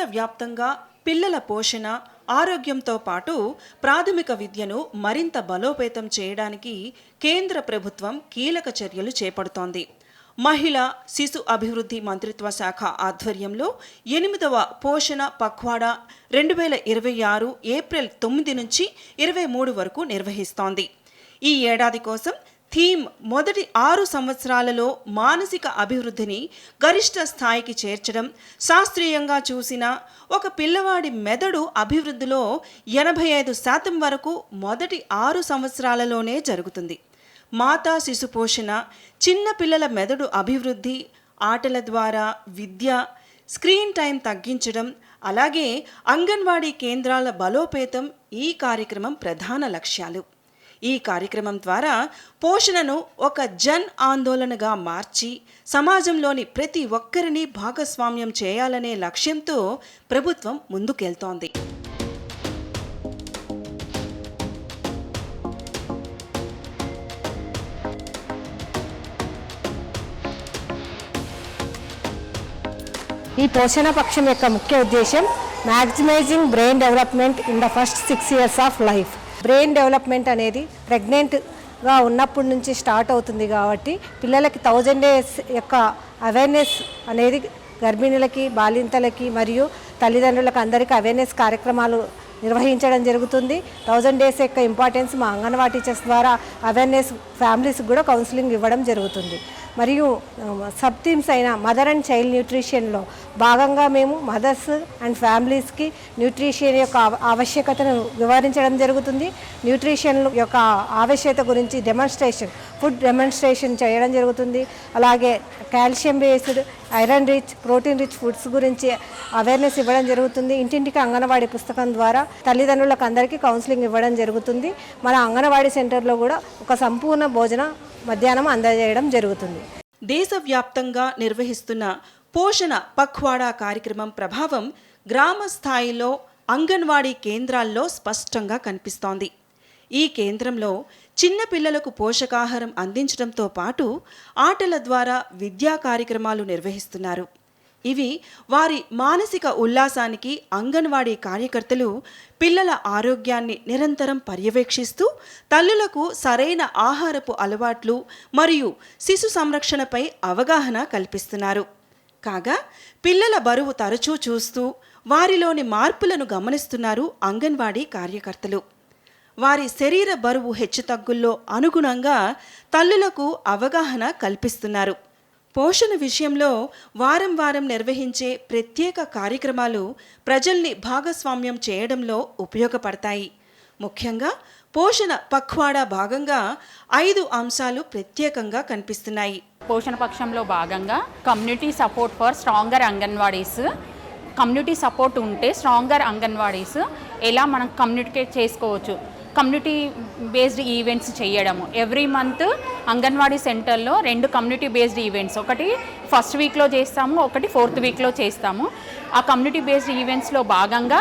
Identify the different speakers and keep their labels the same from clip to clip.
Speaker 1: దేశవ్యాప్తంగా పిల్లల పోషణ, ఆరోగ్యంతో పాటు ప్రాథమిక విద్యను మరింత బలోపేతం చేయడానికి కేంద్ర ప్రభుత్వం కీలక చర్యలు చేపడుతోంది. మహిళా శిశు అభివృద్ధి మంత్రిత్వ శాఖ ఆధ్వర్యంలో 8వ పోషణ పఖ్వాడా 2026 ఏప్రిల్ 9 నుంచి 23 వరకు నిర్వహిస్తోంది. ఈ ఏడాది కోసం థీమ్ మొదటి 6 సంవత్సరాలలో మానసిక అభివృద్ధిని గరిష్ట స్థాయికి చేర్చడం. శాస్త్రీయంగా చూసిన ఒక పిల్లవాడి మెదడు అభివృద్ధిలో 85% వరకు మొదటి 6 సంవత్సరాలలోనే జరుగుతుంది. మాతా శిశు పోషణ, చిన్న పిల్లల మెదడు అభివృద్ధి, ఆటల ద్వారా విద్య, స్క్రీన్ టైం తగ్గించడం, అలాగే అంగన్వాడీ కేంద్రాల బలోపేతం ఈ కార్యక్రమం ప్రధాన లక్ష్యాలు. ఈ కార్యక్రమం ద్వారా పోషణను ఒక జన్ ఆందోళనగా మార్చి సమాజంలోని ప్రతి ఒక్కరిని భాగస్వామ్యం చేయాలనే లక్ష్యంతో ప్రభుత్వం ముందుకెళ్తోంది.
Speaker 2: ఈ పోషణ పక్షం యొక్క ముఖ్య ఉద్దేశం maximising brain development in the first 6 years of life. Brain development అనేది ప్రెగ్నెంట్గా ఉన్నప్పటి నుంచి స్టార్ట్ అవుతుంది కాబట్టి పిల్లలకి 1000 days యొక్క అవేర్నెస్ అనేది గర్భిణులకి, బాలింతలకి మరియు తల్లిదండ్రులకు అందరికీ అవేర్నెస్ కార్యక్రమాలు నిర్వహించడం జరుగుతుంది. 1000 days యొక్క ఇంపార్టెన్స్ మా అంగన్వాడీ టీచర్స్ ద్వారా అవేర్నెస్, ఫ్యామిలీస్కి కూడా కౌన్సిలింగ్ ఇవ్వడం జరుగుతుంది. మరియు సబ్ థీమ్స్ అయిన మదర్ అండ్ చైల్డ్ న్యూట్రిషన్లో భాగంగా మేము మదర్స్ అండ్ ఫ్యామిలీస్కి న్యూట్రిషన్ యొక్క ఆవశ్యకతను వివరించడం జరుగుతుంది. న్యూట్రిషన్ యొక్క ఆవశ్యకత గురించి ఫుడ్ డెమాన్స్ట్రేషన్ చేయడం జరుగుతుంది. అలాగే calcium based, iron rich, protein rich foods గురించి అవేర్నెస్ ఇవ్వడం జరుగుతుంది. ఇంటింటికి అంగన్వాడీ పుస్తకం ద్వారా తల్లిదండ్రులకు అందరికీ కౌన్సిలింగ్ ఇవ్వడం జరుగుతుంది. మన అంగన్వాడీ సెంటర్లో కూడా ఒక సంపూర్ణ భోజన మధ్యాహ్నం అందజేయడం జరుగుతుంది.
Speaker 1: దేశవ్యాప్తంగా నిర్వహిస్తున్న పోషణ పఖ్వాడా కార్యక్రమం ప్రభావం గ్రామ స్థాయిలో అంగన్వాడీ కేంద్రాల్లో స్పష్టంగా కనిపిస్తోంది. ఈ కేంద్రంలో చిన్న పిల్లలకు పోషకాహారం అందించడంతో పాటు ఆటల ద్వారా విద్యా కార్యక్రమాలు నిర్వహిస్తున్నారు. ఇవి వారి మానసిక ఉల్లాసానికి అంగన్వాడీ కార్యకర్తలు పిల్లల ఆరోగ్యాన్ని నిరంతరం పర్యవేక్షిస్తూ తల్లులకు సరైన ఆహారపు అలవాట్లు మరియు శిశు సంరక్షణపై అవగాహన కల్పిస్తున్నారు. కాగా పిల్లల బరువు తరచూ చూస్తూ వారిలోని మార్పులను గమనిస్తున్నారు అంగన్వాడీ కార్యకర్తలు. వారి శరీర బరువు హెచ్చుతగ్గుల్లో అనుగుణంగా తల్లులకు అవగాహన కల్పిస్తున్నారు. పోషణ విషయంలో వారం వారం నిర్వహించే ప్రత్యేక కార్యక్రమాలు ప్రజల్ని భాగస్వామ్యం చేయడంలో ఉపయోగపడతాయి. ముఖ్యంగా పోషణ పఖ్వాడా భాగంగా 5 అంశాలు ప్రత్యేకంగా కనిపిస్తున్నాయి.
Speaker 3: పోషణ పక్షంలో భాగంగా community support for stronger anganwadis. Community support ఉంటే స్ట్రాంగర్ అంగన్వాడీస్ ఎలా మనం కమ్యూనికేట్ చేసుకోవచ్చు, కమ్యూనిటీ బేస్డ్ ఈవెంట్స్ చేయడము. ఎవ్రీ మంత్ అంగన్వాడీ సెంటర్లో 2 కమ్యూనిటీ బేస్డ్ ఈవెంట్స్, ఒకటి ఫస్ట్ వీక్లో చేస్తాము, ఒకటి 4th వీక్లో చేస్తాము. ఆ కమ్యూనిటీ బేస్డ్ ఈవెంట్స్లో భాగంగా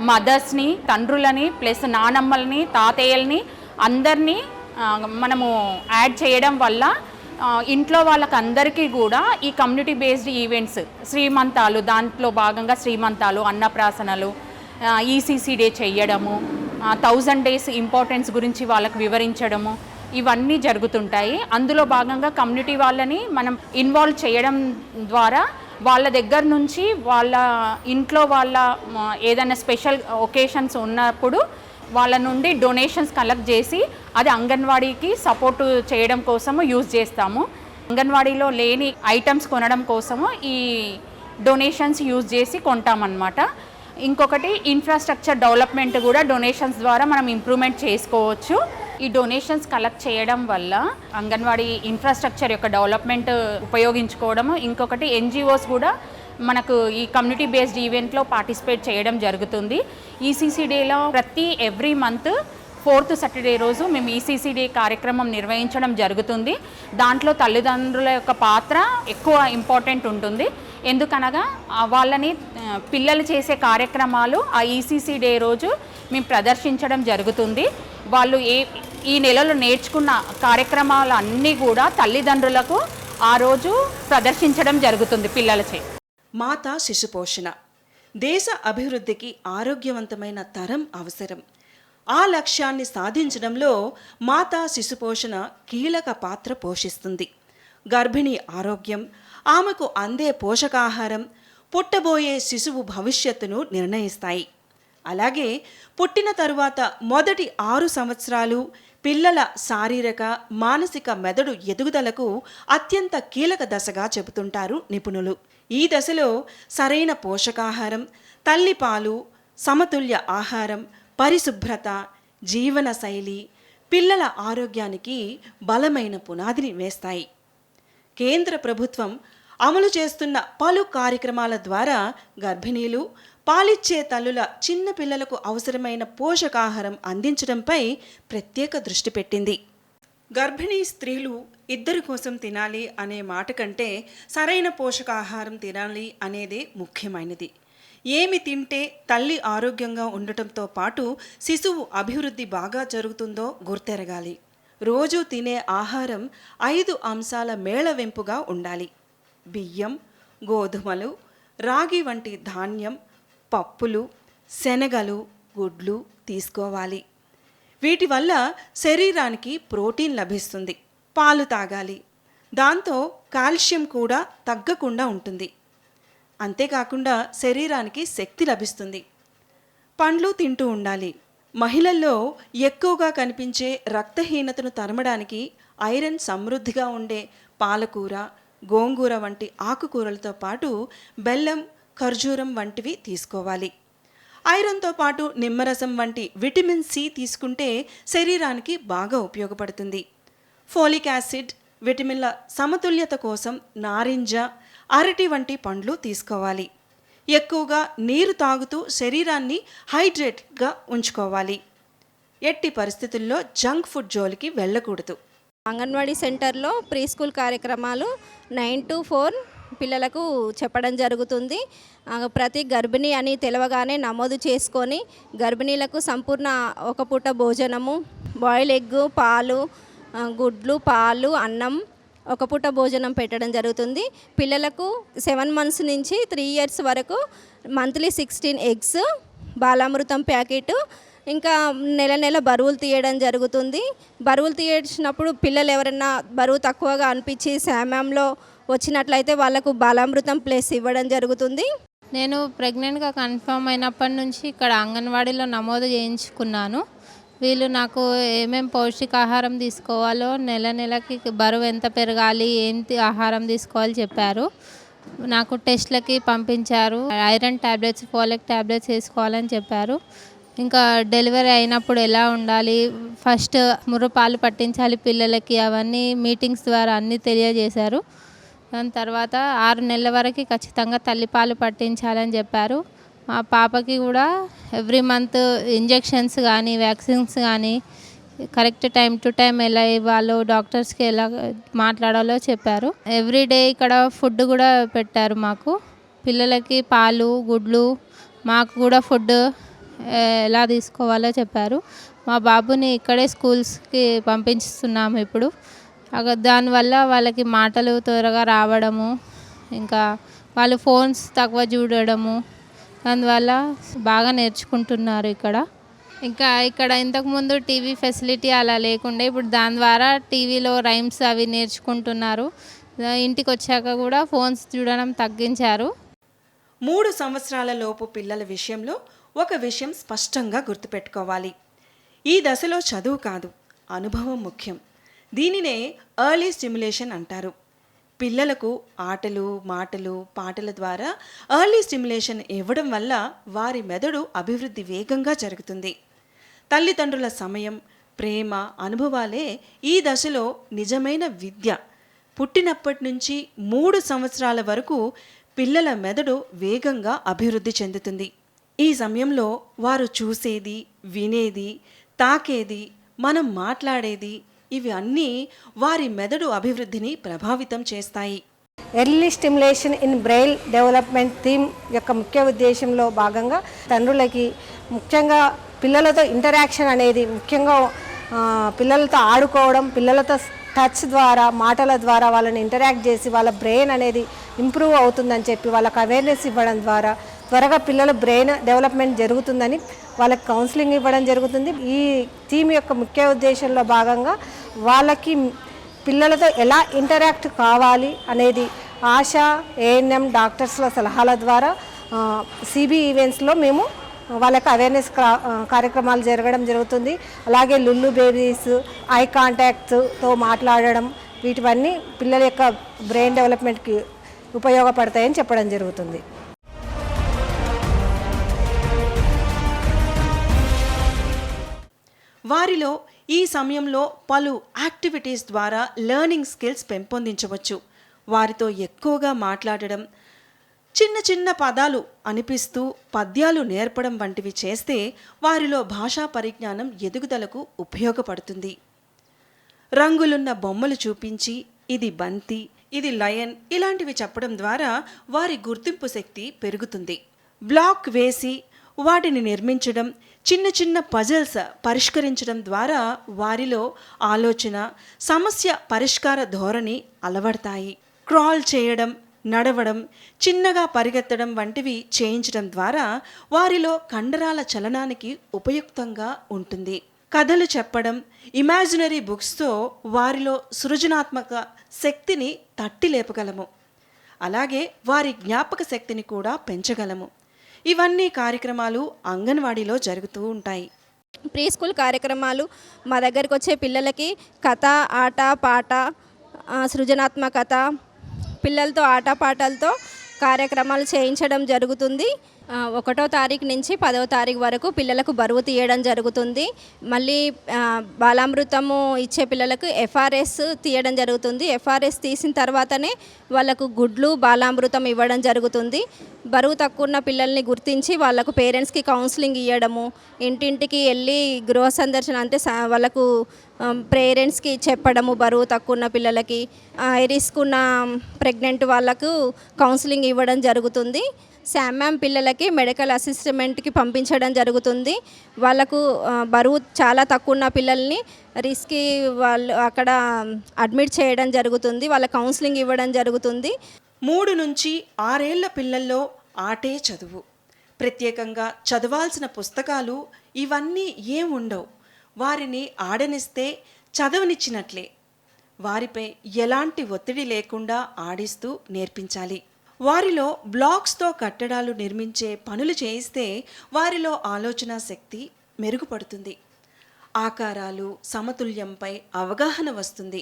Speaker 3: మదర్స్ని, తండ్రులని, ప్లస్ నానమ్మల్ని, తాతయ్యల్ని అందరినీ మనము యాడ్ చేయడం వల్ల ఇంట్లో వాళ్ళకి అందరికీ కూడా ఈ కమ్యూనిటీ బేస్డ్ ఈవెంట్స్, శ్రీమంతాలు, దాంట్లో భాగంగా శ్రీమంతాలు, అన్నప్రాసనలు, ఈసీసీ డే చేయడము, 1000 days ఇంపార్టెన్స్ గురించి వాళ్ళకు వివరించడము, ఇవన్నీ జరుగుతుంటాయి. అందులో భాగంగా కమ్యూనిటీ వాళ్ళని మనం ఇన్వాల్వ్ చేయడం ద్వారా వాళ్ళ దగ్గర నుంచి వాళ్ళ ఇంట్లో వాళ్ళ ఏదైనా స్పెషల్ ఒకేషన్స్ ఉన్నప్పుడు వాళ్ళ నుండి డొనేషన్స్ కలెక్ట్ చేసి అది అంగన్వాడీకి సపోర్టు చేయడం కోసము యూజ్ చేస్తాము. అంగన్వాడీలో లేని ఐటమ్స్ కొనడం కోసము ఈ డొనేషన్స్ యూజ్ చేసి కొంటామన్నమాట. ఇంకొకటి ఇన్ఫ్రాస్ట్రక్చర్ డెవలప్మెంట్ కూడా డొనేషన్స్ ద్వారా మనం ఇంప్రూవ్మెంట్ చేసుకోవచ్చు. ఈ డొనేషన్స్ కలెక్ట్ చేయడం వల్ల అంగన్వాడీ ఇన్ఫ్రాస్ట్రక్చర్ యొక్క డెవలప్మెంట్ ఉపయోగించుకోవడము. ఇంకొకటి ఎన్జిఓస్ కూడా మనకు ఈ కమ్యూనిటీ బేస్డ్ ఈవెంట్లో పార్టిసిపేట్ చేయడం జరుగుతుంది. ఈసీసీ డేలో ఎవ్రీ మంత్ 4th Saturday రోజు మేము ఈసీసీ డే కార్యక్రమం నిర్వహించడం జరుగుతుంది. దాంట్లో తల్లిదండ్రుల యొక్క పాత్ర ఎక్కువ ఇంపార్టెంట్ ఉంటుంది. ఎందుకనగా వాళ్ళని పిల్లలు చేసే కార్యక్రమాలు ఆ ఈసీసీ డే రోజు మేము ప్రదర్శించడం జరుగుతుంది. వాళ్ళు ఈ నెలలో నేర్చుకున్న కార్యక్రమాలు అన్నీ కూడా తల్లిదండ్రులకు ఆ రోజు ప్రదర్శించడం జరుగుతుంది పిల్లలచే.
Speaker 1: మాతా శిశు పోషణ దేశ అభివృద్ధికి ఆరోగ్యవంతమైన తరం అవసరం. ఆ లక్ష్యాన్ని సాధించడంలో మాతా శిశుపోషణ కీలక పాత్ర పోషిస్తుంది. గర్భిణీ ఆరోగ్యం, ఆమెకు అందే పోషకాహారం, పుట్టబోయే శిశువు భవిష్యత్తును నిర్ణయిస్తాయి. అలాగే పుట్టిన తరువాత మొదటి 6 సంవత్సరాలు పిల్లల శారీరక, మానసిక మెదడు ఎదుగుదలకు అత్యంత కీలక దశగా చెబుతుంటారు నిపుణులు. ఈ దశలో సరైన పోషకాహారం, తల్లిపాలు, సమతుల్య ఆహారం, పరిశుభ్రత, జీవనశైలి పిల్లల ఆరోగ్యానికి బలమైన పునాదిని వేస్తాయి. కేంద్ర ప్రభుత్వం అమలు చేస్తున్న పలు కార్యక్రమాల ద్వారా గర్భిణీలు, పాలిచ్చే తల్లుల చిన్న పిల్లలకు అవసరమైన పోషకాహారం అందించడంపై ప్రత్యేక దృష్టి పెట్టింది. గర్భిణీ స్త్రీలు ఇద్దరి కోసం తినాలి అనే మాట కంటే సరైన పోషకాహారం తినాలి అనేదే ముఖ్యమైనది. ఏమి తింటే తల్లి ఆరోగ్యంగా ఉండటంతో పాటు శిశువు అభివృద్ధి బాగా జరుగుతుందో గుర్తెరగాలి. రోజు తినే ఆహారం 5 అంశాల మేళవింపుగా ఉండాలి. బియ్యం, గోధుమలు, రాగి వంటి ధాన్యం, పప్పులు, శనగలు, గుడ్లు తీసుకోవాలి. వీటి వల్ల శరీరానికి ప్రోటీన్ లభిస్తుంది. పాలు తాగాలి. దాంతో కాల్షియం కూడా తగ్గకుండా ఉంటుంది. అంతేకాకుండా శరీరానికి శక్తి లభిస్తుంది. పండ్లు తింటూ ఉండాలి. మహిళల్లో ఎక్కువగా కనిపించే రక్తహీనతను తరమడానికి ఐరన్ సమృద్ధిగా ఉండే పాలకూర, గోంగూర వంటి ఆకుకూరలతో పాటు బెల్లం, ఖర్జూరం వంటివి తీసుకోవాలి. ఐరన్తో పాటు నిమ్మరసం వంటి విటమిన్ సి తీసుకుంటే శరీరానికి బాగా ఉపయోగపడుతుంది. ఫోలిక్ యాసిడ్, విటమిన్ల సమతుల్యత కోసం నారింజ, అరటి వంటి పండ్లు తీసుకోవాలి. ఎక్కువగా నీరు తాగుతూ శరీరాన్ని హైడ్రేట్గా ఉంచుకోవాలి. ఎట్టి పరిస్థితుల్లో జంక్ ఫుడ్ జోలికి వెళ్ళకూడదు.
Speaker 4: అంగన్వాడీ సెంటర్లో ప్రీ స్కూల్ కార్యక్రమాలు 9 to 4 పిల్లలకు చెప్పడం జరుగుతుంది. ప్రతి గర్భిణి అని తెలవగానే నమోదు చేసుకొని గర్భిణీలకు సంపూర్ణ ఒక పూట భోజనము, బాయిల్ ఎగ్, పాలు, గుడ్లు, పాలు, అన్నం, ఒక పూట భోజనం పెట్టడం జరుగుతుంది. పిల్లలకు 7 months నుంచి 3 years వరకు మంత్లీ 16 eggs, బాలామృతం ప్యాకెట్, ఇంకా నెల నెల బరువులు తీయడం జరుగుతుంది. బరువులు తీసినప్పుడు పిల్లలు ఎవరైనా బరువు తక్కువగా అనిపించి శామ్యంలో వచ్చినట్లయితే వాళ్ళకు బాలామృతం ప్లేస్ ఇవ్వడం జరుగుతుంది.
Speaker 5: నేను ప్రెగ్నెంట్గా కన్ఫర్మ్ అయినప్పటి నుంచి ఇక్కడ అంగన్వాడీలో నమోదు చేయించుకున్నాను. వీళ్ళు నాకు ఏమేం పౌష్టికాహారం తీసుకోవాలో, నెలకి బరువు ఎంత పెరగాలి, ఏంటి ఆహారం తీసుకోవాలి చెప్పారు. నాకు టెస్ట్లకి పంపించారు. ఐరన్ ట్యాబ్లెట్స్, ఫోలిక్ ట్యాబ్లెట్స్ వేసుకోవాలని చెప్పారు. ఇంకా డెలివరీ అయినప్పుడు ఎలా ఉండాలి, ఫస్ట్ ముర్రుపాలు పట్టించాలి పిల్లలకి, అవన్నీ మీటింగ్స్ ద్వారా అన్నీ తెలియజేశారు. దాని తర్వాత 6 నెలల వరకు ఖచ్చితంగా తల్లిపాలు పట్టించాలని చెప్పారు. మా పాపకి కూడా ఎవ్రీ మంత్ ఇంజెక్షన్స్ కానీ, వ్యాక్సిన్స్ కానీ కరెక్ట్ టైం టు టైం ఎలా ఇవ్వాలో, డాక్టర్స్కి ఎలా మాట్లాడాలో చెప్పారు. ఎవ్రీడే ఇక్కడ ఫుడ్ కూడా పెట్టారు మాకు. పిల్లలకి పాలు, గుడ్లు, మాకు కూడా ఫుడ్ ఎలా తీసుకోవాలో చెప్పారు. మా బాబుని ఇక్కడే స్కూల్స్కి పంపిస్తున్నాము ఇప్పుడు. దానివల్ల వాళ్ళకి మాటలు త్వరగా రావడము, ఇంకా వాళ్ళు ఫోన్స్ తక్కువ చూడడము, దానివల్ల బాగా నేర్చుకుంటున్నారు ఇక్కడ. ఇంకా ఇక్కడ ఇంతకుముందు టీవీ ఫెసిలిటీ అలా లేకుండే, ఇప్పుడు దాని ద్వారా టీవీలో రైమ్స్ అవి నేర్చుకుంటున్నారు. ఇంటికి వచ్చాక కూడా ఫోన్స్ చూడడం తగ్గించారు.
Speaker 1: 3 సంవత్సరాల లోపు పిల్లల విషయంలో ఒక విషయం స్పష్టంగా గుర్తుపెట్టుకోవాలి. ఈ దశలో చదువు కాదు, అనుభవం ముఖ్యం. దీనినే ఎర్లీ స్టిమ్యులేషన్ అంటారు. పిల్లలకు ఆటలు, మాటలు, పాటల ద్వారా ఎర్లీ స్టిమ్యులేషన్ ఇవ్వడం వల్ల వారి మెదడు అభివృద్ధి వేగంగా జరుగుతుంది. తల్లిదండ్రుల సమయం, ప్రేమ, అనుభవాలే ఈ దశలో నిజమైన విద్య. పుట్టినప్పటి నుంచి 3 సంవత్సరాల వరకు పిల్లల మెదడు వేగంగా అభివృద్ధి చెందుతుంది. ఈ సమయంలో వారు చూసేది, వినేది, తాకేది, మనం మాట్లాడేది, ఇవి అన్నీ వారి మెదడు అభివృద్ధిని ప్రభావితం చేస్తాయి.
Speaker 2: Early stimulation in brain development theme యొక్క ముఖ్య ఉద్దేశంలో భాగంగా తండ్రులకి ముఖ్యంగా పిల్లలతో ఇంటరాక్షన్ అనేది, ముఖ్యంగా పిల్లలతో ఆడుకోవడం, పిల్లలతో టచ్ ద్వారా, మాటల ద్వారా వాళ్ళని ఇంటరాక్ట్ చేసి వాళ్ళ బ్రెయిన్ అనేది ఇంప్రూవ్ అవుతుందని చెప్పి వాళ్ళకి అవేర్నెస్ ఇవ్వడం ద్వారా త్వరగా పిల్లల బ్రెయిన్ డెవలప్మెంట్ జరుగుతుందని వాళ్ళకి కౌన్సిలింగ్ ఇవ్వడం జరుగుతుంది. ఈ థీమ్ యొక్క ముఖ్య ఉద్దేశంలో భాగంగా వాళ్ళకి పిల్లలతో ఎలా ఇంటరాక్ట్ కావాలి అనేది ఆశా, ఏఎన్ఎం డాక్టర్స్ల సలహాల ద్వారా సిబి ఈవెంట్స్లో మేము వాళ్ళకి అవేర్నెస్ కార్యక్రమాలు జరగడం జరుగుతుంది. అలాగే లుల్లు బేబీస్, ఐ కాంటాక్ట్తో మాట్లాడడం, వీటివన్నీ పిల్లల యొక్క బ్రెయిన్ డెవలప్మెంట్కి ఉపయోగపడతాయని చెప్పడం జరుగుతుంది.
Speaker 1: వారిలో ఈ సమయంలో పలు యాక్టివిటీస్ ద్వారా లెర్నింగ్ స్కిల్స్ పెంపొందించవచ్చు. వారితో ఎక్కువగా మాట్లాడడం, చిన్న చిన్న పదాలు అనిపిస్తూ పద్యాలు నేర్పడం వంటివి చేస్తే వారిలో భాషా పరిజ్ఞానం ఎదుగుదలకు ఉపయోగపడుతుంది. రంగులున్న బొమ్మలు చూపించి ఇది బంతి, ఇది లయన్ ఇలాంటివి చెప్పడం ద్వారా వారి గుర్తింపు శక్తి పెరుగుతుంది. బ్లాక్ వేసి వాటిని నిర్మించడం, చిన్న చిన్న పజిల్స్ పరిష్కరించడం ద్వారా వారిలో ఆలోచన, సమస్య పరిష్కార ధోరణి అలవడతాయి. క్రాల్ చేయడం, నడవడం, చిన్నగా పరిగెత్తడం వంటివి చేయించడం ద్వారా వారిలో కండరాల చలనానికి ఉపయుక్తంగా ఉంటుంది. కథలు చెప్పడం, ఇమాజినరీ బుక్స్తో వారిలో సృజనాత్మక శక్తిని తట్టి లేపగలము. అలాగే వారి జ్ఞాపక శక్తిని కూడా పెంచగలము. ఇవన్నీ కార్యక్రమాలు అంగన్వాడీలో జరుగుతూ ఉంటాయి.
Speaker 4: ప్రీ స్కూల్ కార్యక్రమాలు మా దగ్గరికి వచ్చే పిల్లలకి కథ, ఆట, పాట, సృజనాత్మకత, పిల్లలతో ఆటపాటలతో కార్యక్రమాలు చేయించడం జరుగుతుంది. 1వ తారీఖు నుంచి 10వ తారీఖు వరకు పిల్లలకు బరువు తీయడం జరుగుతుంది. మళ్ళీ బాలామృతము ఇచ్చే పిల్లలకు ఎఫ్ఆర్ఎస్ తీయడం జరుగుతుంది. ఎఫ్ఆర్ఎస్ తీసిన తర్వాతనే వాళ్ళకు గుడ్లు, బాలామృతం ఇవ్వడం జరుగుతుంది. బరువు తక్కువ ఉన్న పిల్లల్ని గుర్తించి వాళ్ళకు పేరెంట్స్కి కౌన్సిలింగ్ ఇవ్వడము, ఇంటింటికి వెళ్ళి గృహ సందర్శన అంటే వాళ్ళకు పేరెంట్స్కి చెప్పడము, బరువు తక్కువ ఉన్న పిల్లలకి, రిస్క్ ఉన్న ప్రెగ్నెంట్ వాళ్ళకు కౌన్సిలింగ్ ఇవ్వడం జరుగుతుంది. శామ్యామ్ పిల్లలకి మెడికల్ అసిస్ట్మెంట్కి పంపించడం జరుగుతుంది. వాళ్ళకు బరువు చాలా తక్కువ ఉన్న పిల్లల్ని రిస్క్కి వాళ్ళు అక్కడ అడ్మిట్ చేయడం జరుగుతుంది. వాళ్ళ కౌన్సిలింగ్ ఇవ్వడం జరుగుతుంది.
Speaker 1: 3 నుంచి 6 ఏళ్ల పిల్లల్లో ఆటే చదువు, ప్రత్యేకంగా చదవాల్సిన పుస్తకాలు ఇవన్నీ ఏముండవు. వారిని ఆడనిస్తే చదవనిచ్చినట్లే. వారిపై ఎలాంటి ఒత్తిడి లేకుండా ఆడిస్తూ నేర్పించాలి. వారిలో బ్లాక్స్తో కట్టడాలు నిర్మించే పనులు చేయిస్తే వారిలో ఆలోచన శక్తి మెరుగుపడుతుంది. ఆకారాలు, సమతుల్యంపై అవగాహన వస్తుంది.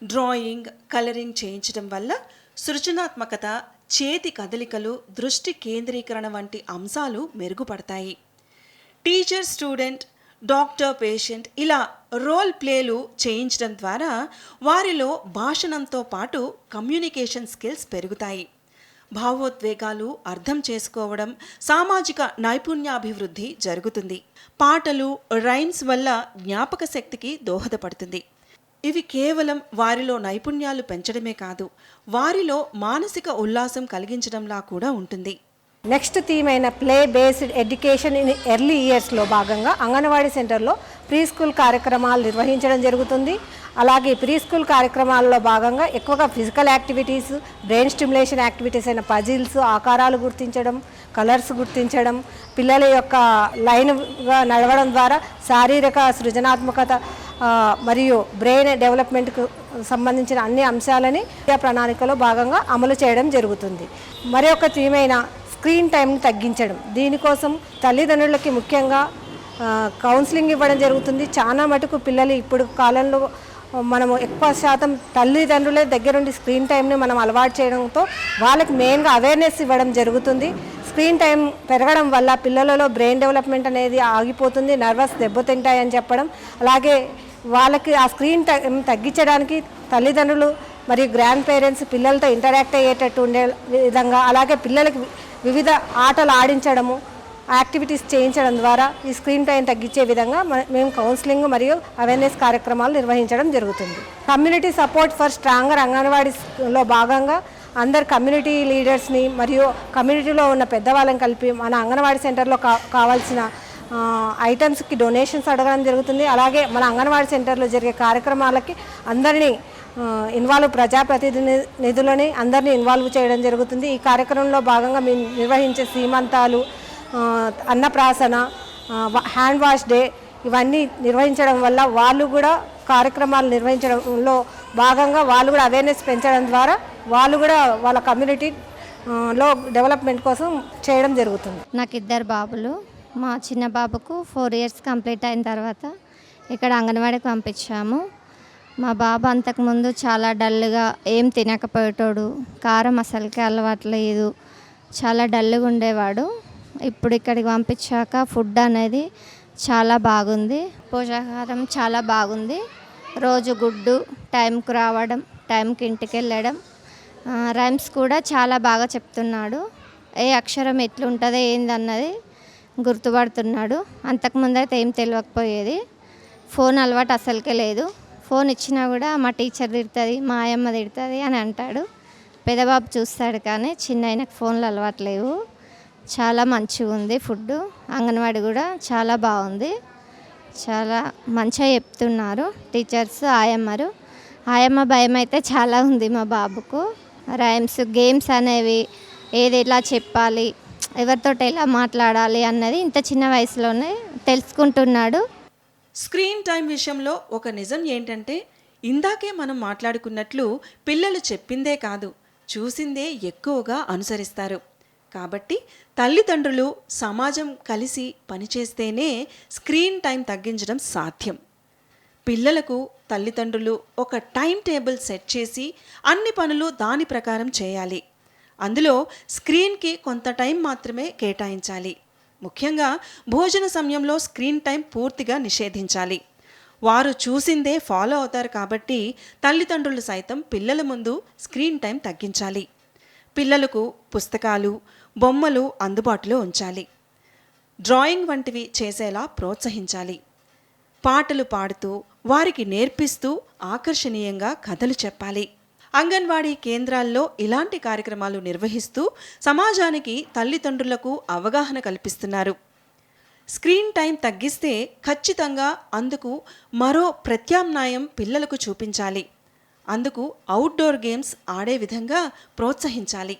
Speaker 1: డ్రాయింగ్, కలరింగ్ చేయించడం వల్ల సృజనాత్మకత, చేతి కదలికలు, దృష్టి కేంద్రీకరణ వంటి అంశాలు మెరుగుపడతాయి. టీచర్ స్టూడెంట్, డాక్టర్ పేషెంట్ ఇలా రోల్ ప్లేలు చేయించడం ద్వారా వారిలో భాషణంతో పాటు కమ్యూనికేషన్ స్కిల్స్ పెరుగుతాయి. భావోద్వేగాలు అర్థం చేసుకోవడం, సామాజిక నైపుణ్యాభివృద్ధి జరుగుతుంది. పాటలు, రైమ్స్ వల్ల జ్ఞాపక శక్తికి దోహదపడుతుంది. ఇవి కేవలం వారిలో నైపుణ్యాలు పెంచడమే కాదు, వారిలో మానసిక ఉల్లాసం కలిగించడంలా కూడా ఉంటుంది.
Speaker 2: నెక్స్ట్ థీమ్ అయిన play based education in early ఇయర్స్లో భాగంగా అంగన్వాడీ సెంటర్లో ప్రీ స్కూల్ కార్యక్రమాలు నిర్వహించడం జరుగుతుంది. అలాగే ప్రీ స్కూల్ కార్యక్రమాల్లో భాగంగా ఎక్కువగా physical activities, brain stimulation activities అయిన పజిల్స్, ఆకారాలు గుర్తించడం, కలర్స్ గుర్తించడం, పిల్లల యొక్క లైన్గా నడవడం ద్వారా శారీరక సృజనాత్మకత మరియు బ్రెయిన్ డెవలప్మెంట్కు సంబంధించిన అన్ని అంశాలని విద్యా ప్రణాళికలో భాగంగా అమలు చేయడం జరుగుతుంది. మరి ఒక థీమ్ అయిన స్క్రీన్ టైంని తగ్గించడం, దీనికోసం తల్లిదండ్రులకి ముఖ్యంగా కౌన్సిలింగ్ ఇవ్వడం జరుగుతుంది. చాలా మటుకు పిల్లలు ఇప్పుడు కాలంలో మనము ఎక్కువ శాతం తల్లిదండ్రులే దగ్గరుండి స్క్రీన్ టైంని మనం అలవాటు చేయడంతో వాళ్ళకి మెయిన్గా అవేర్నెస్ ఇవ్వడం జరుగుతుంది. స్క్రీన్ టైం పెరగడం వల్ల పిల్లలలో బ్రెయిన్ డెవలప్మెంట్ అనేది ఆగిపోతుంది, నర్వస్ దెబ్బతింటాయని చెప్పడం. అలాగే వాళ్ళకి ఆ స్క్రీన్ టైం తగ్గించడానికి తల్లిదండ్రులు మరియు గ్రాండ్ పేరెంట్స్ పిల్లలతో ఇంటరాక్ట్ అయ్యేటట్టు ఉండే విధంగా, అలాగే పిల్లలకి వివిధ ఆటలు ఆడించడము, యాక్టివిటీస్ చేయించడం ద్వారా ఈ స్క్రీన్ టైం తగ్గించే విధంగా మేము కౌన్సిలింగ్ మరియు అవేర్నెస్ కార్యక్రమాలు నిర్వహించడం జరుగుతుంది. కమ్యూనిటీ సపోర్ట్ ఫర్ స్ట్రాంగర్ అంగన్వాడీలో భాగంగా అందరు కమ్యూనిటీ లీడర్స్ని మరియు కమ్యూనిటీలో ఉన్న పెద్దవాళ్ళని కలిపి మన అంగన్వాడీ సెంటర్లో కావాల్సిన ఐటమ్స్కి డొనేషన్స్ అడగడం జరుగుతుంది. అలాగే మన అంగన్వాడీ సెంటర్లో జరిగే కార్యక్రమాలకి అందరినీ ప్రజాప్రతినిధులని అందరినీ ఇన్వాల్వ్ చేయడం జరుగుతుంది. ఈ కార్యక్రమంలో భాగంగా మేము నిర్వహించే సీమంతాలు, అన్నప్రాసన, హ్యాండ్ వాష్ డే ఇవన్నీ నిర్వహించడం వల్ల వాళ్ళు కూడా కార్యక్రమాలు నిర్వహించడంలో భాగంగా వాళ్ళు కూడా అవేర్నెస్ పెంచడం ద్వారా వాళ్ళు కూడా వాళ్ళ కమ్యూనిటీలో డెవలప్మెంట్ కోసం చేయడం జరుగుతుంది.
Speaker 6: నాకు 2 బాబులు. మా చిన్న బాబుకు 4 ఇయర్స్ కంప్లీట్ అయిన తర్వాత ఇక్కడ అంగన్వాడీకి పంపించాము. మా బాబు అంతకుముందు చాలా డల్గా ఏం తినకపోయేటోడు, కారం అసలుకే అలవాట్లేదు, చాలా డల్గా ఉండేవాడు. ఇప్పుడు ఇక్కడికి పంపించాక ఫుడ్ అనేది చాలా బాగుంది, పోషకాహారం చాలా బాగుంది. రోజు గుడ్డు, టైంకు రావడం, టైంకి ఇంటికి వెళ్ళడం, రైమ్స్ కూడా చాలా బాగా చెప్తున్నాడు. ఏ అక్షరం ఎట్లుంటుందో ఏందన్నది గుర్తుపడుతున్నాడు. అంతకుముందు అయితే ఏం తెలియకపోయేది. ఫోన్ అలవాటు అసలుకే లేదు. ఫోన్ ఇచ్చినా కూడా మా టీచర్ తిడుతుంది, మా ఆయమ్మ తిడుతుంది అని అంటాడు. పెద్దబాబు చూస్తాడు కానీ చిన్న ఆయనకు ఫోన్లు అలవాటు లేవు. చాలా మంచిగా ఉంది ఫుడ్. అంగన్వాడీ కూడా చాలా బాగుంది. చాలా మంచిగా చెప్తున్నారు టీచర్స్, ఆయమ్మ భయం అయితే చాలా ఉంది మా బాబుకు. రైమ్స్, గేమ్స్ అనేవి ఏది ఎలా చెప్పాలి, ఎవరితో ఎలా మాట్లాడాలి అన్నది ఇంత చిన్న వయసులోనే తెలుసుకుంటున్నాడు.
Speaker 1: స్క్రీన్ టైం విషయంలో ఒక నిజం ఏంటంటే, ఇందాకే మనం మాట్లాడుకున్నట్లు పిల్లలు చెప్పిందే కాదు, చూసిందే ఎక్కువగా అనుసరిస్తారు. కాబట్టి తల్లిదండ్రులు, సమాజం కలిసి పనిచేస్తేనే స్క్రీన్ టైం తగ్గించడం సాధ్యం. పిల్లలకు తల్లిదండ్రులు ఒక టైం టేబుల్ సెట్ చేసి అన్ని పనులు దాని ప్రకారం చేయాలి. అందులో స్క్రీన్కి కొంత టైం మాత్రమే కేటాయించాలి. ముఖ్యంగా భోజన సమయంలో స్క్రీన్ టైం పూర్తిగా నిషేధించాలి. వారు చూసిందే ఫాలో అవుతారు కాబట్టి తల్లిదండ్రులు సైతం పిల్లల ముందు స్క్రీన్ టైం తగ్గించాలి. పిల్లలకు పుస్తకాలు, బొమ్మలు అందుబాటులో ఉంచాలి. డ్రాయింగ్ వంటివి చేసేలా ప్రోత్సహించాలి. పాటలు పాడుతూ వారికి నేర్పిస్తూ ఆకర్షణీయంగా కథలు చెప్పాలి. అంగన్వాడీ కేంద్రాల్లో ఇలాంటి కార్యక్రమాలు నిర్వహిస్తూ సమాజానికి, తల్లిదండ్రులకు అవగాహన కల్పిస్తున్నారు. స్క్రీన్ టైం తగ్గిస్తే ఖచ్చితంగా అందుకు మరో ప్రత్యామ్నాయం పిల్లలకు చూపించాలి. అందుకు అవుట్డోర్ గేమ్స్ ఆడే విధంగా ప్రోత్సహించాలి.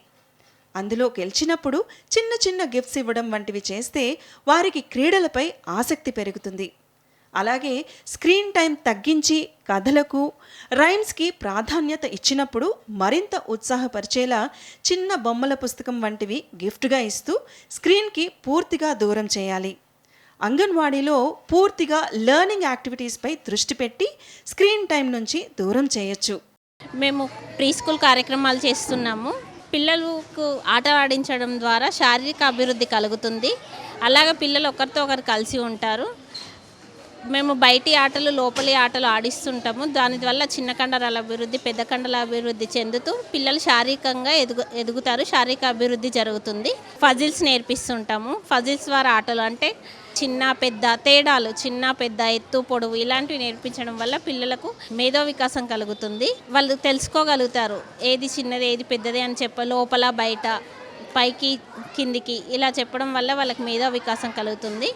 Speaker 1: అందులో గెలిచినప్పుడు చిన్న చిన్న గిఫ్ట్స్ ఇవ్వడం వంటివి చేస్తే వారికి క్రీడలపై ఆసక్తి పెరుగుతుంది. అలాగే స్క్రీన్ టైం తగ్గించి కథలకు, రైమ్స్కి ప్రాధాన్యత ఇచ్చినప్పుడు మరింత ఉత్సాహపరిచేలా చిన్న బొమ్మల పుస్తకం వంటివి గిఫ్ట్గా ఇస్తూ స్క్రీన్కి పూర్తిగా దూరం చేయాలి. అంగన్వాడీలో పూర్తిగా లెర్నింగ్ యాక్టివిటీస్పై దృష్టి పెట్టి స్క్రీన్ టైం నుంచి దూరం చేయొచ్చు.
Speaker 7: మేము ప్రీ స్కూల్ కార్యక్రమాలు చేస్తున్నాము. పిల్లలకు ఆట ఆడించడం ద్వారా శారీరక అభివృద్ధి కలుగుతుంది. అలాగే పిల్లలు ఒకరితో ఒకరు కలిసి ఉంటారు. మేము బయటి ఆటలు, లోపలి ఆటలు ఆడిస్తుంటాము. దానివల్ల చిన్న కండరాల అభివృద్ధి, పెద్ద కండరాల అభివృద్ధి చెందుతూ పిల్లలు శారీరకంగా ఎదుగుతారు. శారీరక అభివృద్ధి జరుగుతుంది. ఫజిల్స్ నేర్పిస్తుంటాము. ఫజిల్స్ ద్వారా ఆటలు అంటే చిన్న పెద్ద తేడాలు, చిన్న పెద్ద, ఎత్తు పొడవు ఇలాంటివి నేర్పించడం వల్ల పిల్లలకు మేధో వికాసం కలుగుతుంది. వాళ్ళు తెలుసుకోగలుగుతారు ఏది చిన్నది ఏది పెద్దది అని లోపల బయట, పైకి కిందికి ఇలా చెప్పడం వల్ల వాళ్ళకి మేధో వికాసం కలుగుతుంది.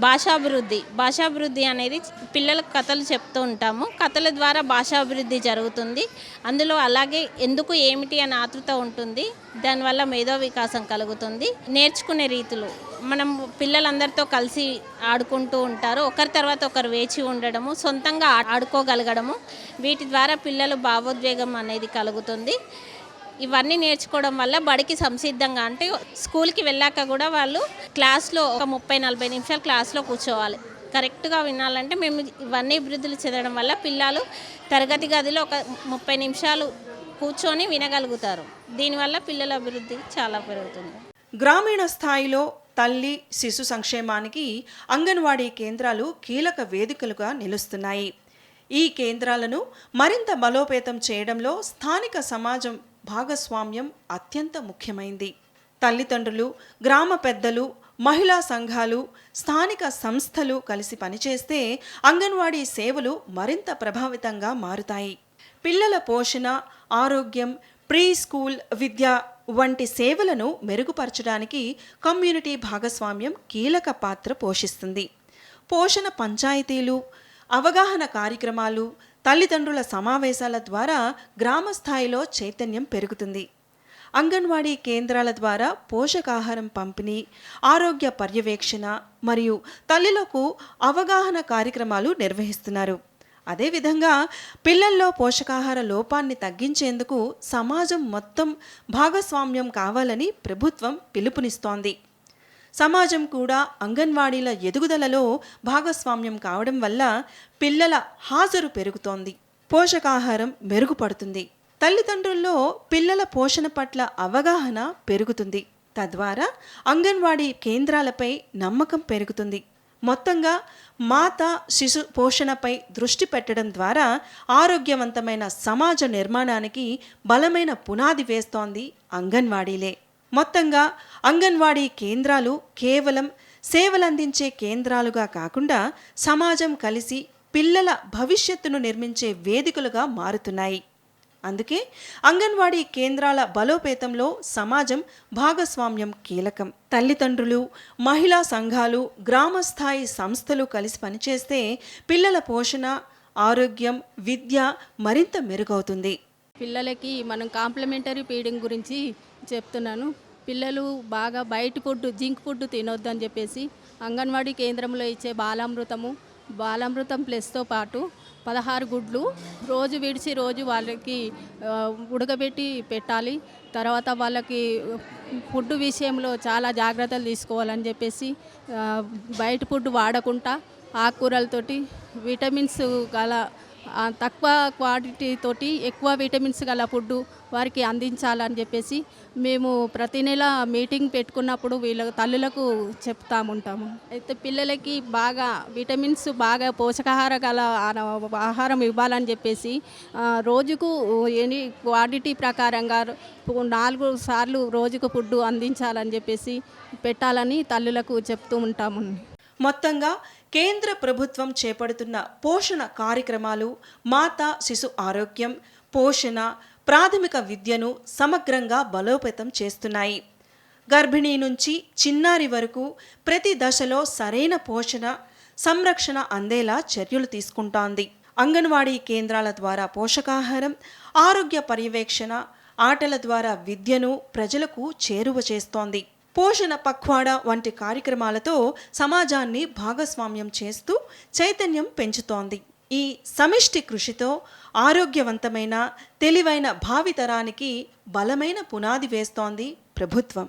Speaker 7: భాషాభివృద్ధి అనేది పిల్లలకు కథలు చెప్తూ ఉంటాము. కథల ద్వారా భాషాభివృద్ధి జరుగుతుంది. అందులో అలాగే ఎందుకు ఏమిటి అని ఆతృత ఉంటుంది. దానివల్ల మేధో వికాసం కలుగుతుంది. నేర్చుకునే రీతులు, మనం పిల్లలందరితో కలిసి ఆడుకుంటూ ఉంటారు. ఒకరి తర్వాత ఒకరు వేచి ఉండడము, సొంతంగా ఆడుకోగలగడము, వీటి ద్వారా పిల్లలు భావోద్వేగం అనేది కలుగుతుంది. ఇవన్నీ నేర్చుకోవడం వల్ల బడికి సంసిద్ధంగా, అంటే స్కూల్కి వెళ్ళాక కూడా వాళ్ళు క్లాస్లో ఒక 30-40 నిమిషాలు క్లాస్లో కూర్చోవాలి. కరెక్ట్గా వినాలంటే మేము ఇవన్నీ అభివృద్ధులు చెందడం వల్ల పిల్లలు తరగతి గదిలో ఒక 30 నిమిషాలు కూర్చొని వినగలుగుతారు. దీనివల్ల పిల్లల అభివృద్ధి చాలా పెరుగుతుంది.
Speaker 1: గ్రామీణ స్థాయిలో తల్లి, శిశు సంక్షేమానికి అంగన్వాడీ కేంద్రాలు కీలక వేదికలుగా నిలుస్తున్నాయి. ఈ కేంద్రాలను మరింత బలోపేతం చేయడంలో స్థానిక సమాజం భాగస్వామ్యం అత్యంత ముఖ్యమైంది. తల్లిదండ్రులు, గ్రామ పెద్దలు, మహిళా సంఘాలు, స్థానిక సంస్థలు కలిసి పనిచేస్తే అంగన్వాడీ సేవలు మరింత ప్రభావితంగా మారుతాయి. పిల్లల పోషణ, ఆరోగ్యం, ప్రీ స్కూల్ విద్య వంటి సేవలను మెరుగుపరచడానికి కమ్యూనిటీ భాగస్వామ్యం కీలక పాత్ర పోషిస్తుంది. పోషణ పంచాయతీలు, అవగాహన కార్యక్రమాలు, తల్లిదండ్రుల సమావేశాల ద్వారా గ్రామ స్థాయిలో చైతన్యం పెరుగుతుంది. అంగన్వాడీ కేంద్రాల ద్వారా పోషకాహారం పంపిణీ, ఆరోగ్య పర్యవేక్షణ మరియు తల్లులకు అవగాహన కార్యక్రమాలు నిర్వహిస్తున్నారు. అదేవిధంగా పిల్లల్లో పోషకాహార లోపాన్ని తగ్గించేందుకు సమాజం మొత్తం భాగస్వామ్యం కావాలని ప్రభుత్వం పిలుపునిస్తోంది. సమాజం కూడా అంగన్వాడీల ఎదుగుదలలో భాగస్వామ్యం కావడం వల్ల పిల్లల హాజరు పెరుగుతోంది, పోషకాహారం మెరుగుపడుతుంది, తల్లిదండ్రుల్లో పిల్లల పోషణ పట్ల అవగాహన పెరుగుతుంది. తద్వారా అంగన్వాడీ కేంద్రాలపై నమ్మకం పెరుగుతుంది. మొత్తంగా మాతా శిశు పోషణపై దృష్టి పెట్టడం ద్వారా ఆరోగ్యవంతమైన సమాజ నిర్మాణానికి బలమైన పునాది వేస్తోంది అంగన్వాడీలే. మొత్తంగా అంగన్వాడీ కేంద్రాలు కేవలం సేవలందించే కేంద్రాలుగా కాకుండా సమాజం కలిసి పిల్లల భవిష్యత్తును నిర్మించే వేదికలుగా మారుతున్నాయి. అందుకే అంగన్వాడీ కేంద్రాల బలోపేతంలో సమాజం భాగస్వామ్యం కీలకం. తల్లిదండ్రులు, మహిళా సంఘాలు, గ్రామస్థాయి సంస్థలు కలిసి పనిచేస్తే పిల్లల పోషణ, ఆరోగ్యం, విద్య మరింత మెరుగవుతుంది.
Speaker 8: పిల్లలకి మనం కాంప్లిమెంటరీ ఫీడింగ్ గురించి చెప్తున్నాను. పిల్లలు బాగా బయట ఫుడ్, జింక్ ఫుడ్ తినొద్దని చెప్పేసి అంగన్వాడీ కేంద్రంలో ఇచ్చే బాలామృతం ప్లస్తో పాటు 16 గుడ్లు రోజు విడిచి రోజు వాళ్ళకి ఉడకబెట్టి పెట్టాలి. తర్వాత వాళ్ళకి ఫుడ్ విషయంలో చాలా జాగ్రత్తలు తీసుకోవాలని చెప్పేసి బయట ఫుడ్ వాడకుండా ఆకుకూరలతోటి విటమిన్స్ గల తక్కువ క్వాంటిటీ తోటి ఎక్కువ విటమిన్స్ గల ఫుడ్ వారికి అందించాలని చెప్పేసి మేము ప్రతి నెల మీటింగ్ పెట్టుకున్నప్పుడు వీళ్ళ తల్లులకు చెప్తాముంటాము. అయితే పిల్లలకి బాగా విటమిన్స్, బాగా పోషకాహార గల ఆహారం ఇవ్వాలని చెప్పేసి రోజుకు ఎన్ని క్వాంటిటీ ప్రకారంగా 4 సార్లు రోజుకు ఫుడ్ అందించాలని చెప్పేసి పెట్టాలని తల్లులకు చెప్తూ ఉంటాము.
Speaker 1: మొత్తంగా కేంద్ర ప్రభుత్వం చేపడుతున్న పోషణ కార్యక్రమాలు మాతా శిశు ఆరోగ్యం, పోషణ, ప్రాథమిక విద్యను సమగ్రంగా బలోపేతం చేస్తున్నాయి. గర్భిణీ నుంచి చిన్నారి వరకు ప్రతి దశలో సరైన పోషణ, సంరక్షణ అందేలా చర్యలు తీసుకుంటోంది. అంగన్వాడీ కేంద్రాల ద్వారా పోషకాహారం, ఆరోగ్య పర్యవేక్షణ, ఆటల ద్వారా విద్యను ప్రజలకు చేరువ చేస్తోంది. పోషణ పఖ్వాడా వంటి కార్యక్రమాలతో సమాజాన్ని భాగస్వామ్యం చేస్తూ చైతన్యం పెంచుతోంది. ఈ సమిష్టి కృషితో ఆరోగ్యవంతమైన, తెలివైన భావితరానికి బలమైన పునాది వేస్తోంది ప్రభుత్వం.